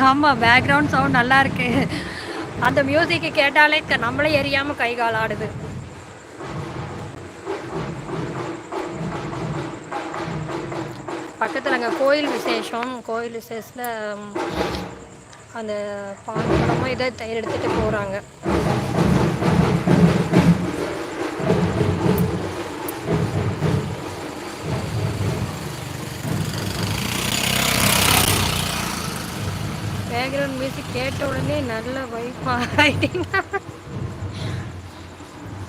ஆமா, background sound நல்லா இருக்கு. அந்த மியூசிக் கேட்டாலே நம்மளே எரியாம கை கால் ஆடுது. பக்கத்தில் அங்கே கோயில் விசேஷம். கோயில் விசேஷத்தில் அந்த பால் குடமும் இதை எடுத்துகிட்டு போகிறாங்க. பேக்ரவுண்ட் மியூசிக் கேட்ட உடனே நல்ல வைப் ஆகிட்டீங்க.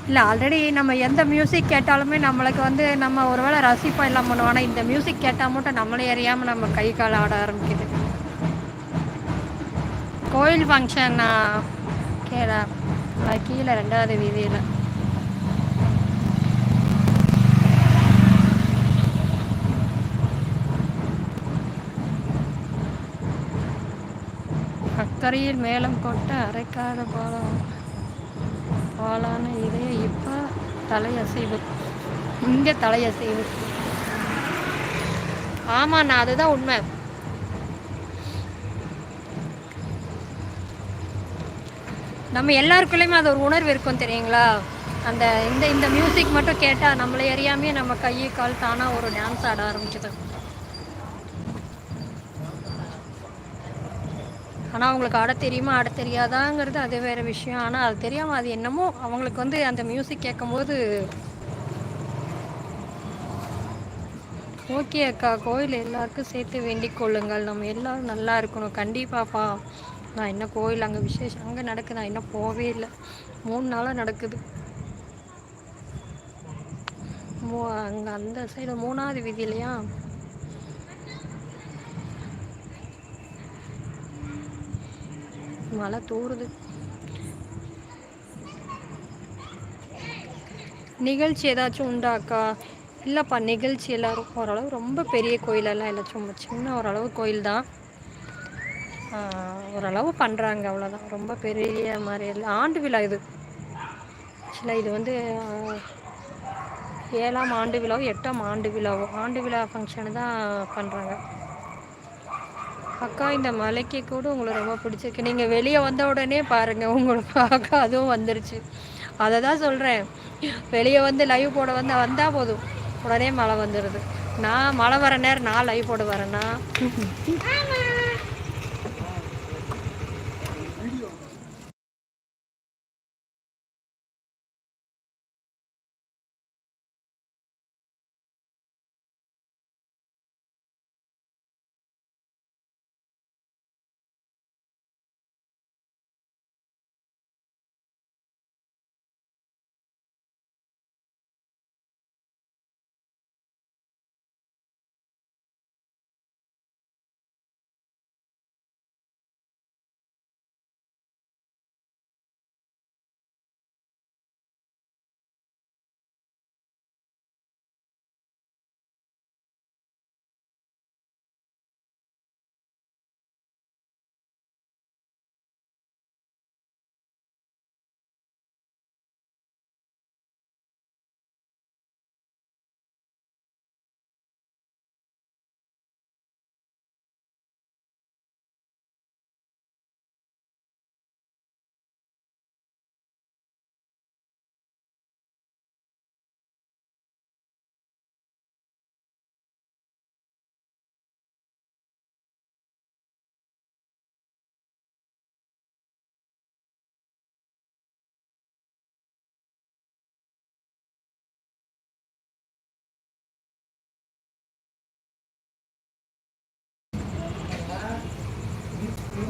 இல்லை, ஆல்ரெடி நம்ம எந்த மியூசிக் கேட்டாலுமே நம்மளுக்கு வந்து நம்ம ஒரு வேளை ரசிப்போம் எல்லாம் பண்ணுவோம். ஆனால் இந்த மியூசிக் கேட்டால் மட்டும் நம்மளே அறியாமல் நம்ம கை கால் ஆட ஆரம்பிக்குது. கோயில் ஃபங்க்ஷன் கீழே கீழே 2வது வீதியில். அக்கறையில் மேளம் கொட்ட அரைக்காத பாலான இதே இப்போ தலையசைவு. இங்கே தலையசைவு. ஆமாண்ணா, அதுதான் உண்மை. நம்ம எல்லாருக்குள்ளேயுமே அது ஒரு உணர்வு இருக்கும் தெரியுங்களா? அந்த இந்த இந்த மியூசிக் மட்டும் கேட்டால் நம்மளை அறியாமே நம்ம கை கால் தானாக ஒரு டான்ஸ் ஆட ஆரம்பிக்குது. ஆனால் அவங்களுக்கு ஆட தெரியுமா ஆட தெரியாதாங்கிறது அது வேறு விஷயம். ஆனால் அது தெரியாமல் அது என்னமோ அவங்களுக்கு வந்து அந்த மியூசிக் கேட்கும்போது. ஓகே அக்கா, கோயில் எல்லாருக்கும் சேர்த்து வேண்டிக் கொள்ளுங்கள். நம்ம எல்லோரும் நல்லா இருக்கணும். கண்டிப்பாப்பா. நான் என்ன கோயில் அங்கே விசேஷம் அங்கே நடக்குது, நான் இன்னும் போவே இல்லை. 3 நாளாக நடக்குது. அங்கே அந்த சைடு 3வது வீதியிலையா? மழை தூறுது. நிகழ்ச்சி ஏதாச்சும் உண்டாக்கா? இல்லைப்பா, நிகழ்ச்சி எல்லோரும் ஓரளவு ரொம்ப பெரிய கோயிலெல்லாம் இல்லை, சும்மா சின்ன ஓரளவு கோயில் தான். ஓரளவு பண்ணுறாங்க, அவ்வளோதான். ரொம்ப பெரிய மாதிரி இல்லை. ஆண்டு விழா இது. ஆக்சுவலாக இது வந்து 7ஆம் ஆண்டு விழாவோ 8ஆம் ஆண்டு விழாவோ ஆண்டு விழா ஃபங்க்ஷனு தான் பண்ணுறாங்க. அக்கா, இந்த மலைக்கு கூட உங்களை ரொம்ப பிடிச்சிருக்கு. நீங்கள் வெளியே வந்த உடனே பாருங்கள், உங்களை பார்க்க அதுவும் வந்துருச்சு. அதை தான் சொல்கிறேன். வெளியே வந்து லைவ் போட வந்தால் போதும், உடனே மழை வந்துடுது. நான் மழை வர நேரம் நான் லைவ் போட வரேன்னா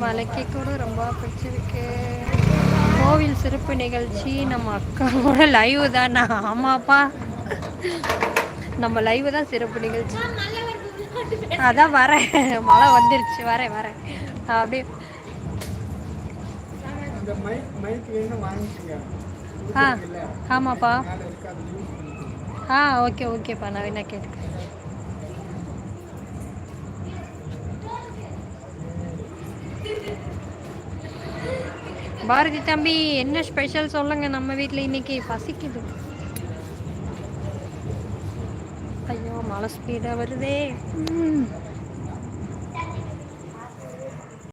மலைக்கு கூட ரொம்ப பிடிச்சிருக்கு. கோவில் சிறப்பு நிகழ்ச்சி நம்ம அக்காவோட லைவ் தான். ஆமாப்பா, நம்ம லைவ் தான் சிறப்பு நிகழ்ச்சி. அதான் வரேன், மழை வந்துருச்சு. வரேன் அப்படியே. ஆமாப்பா. ஓகேப்பா, நான் என்ன கேட்டுக்கிறேன். பாரதி தம்பி, என்ன ஸ்பெஷல் சொல்லுங்க. நம்ம வீட்டில் இன்னைக்கு பசிக்குது. ஐயோ, மழை ஸ்பீடாக வருதே.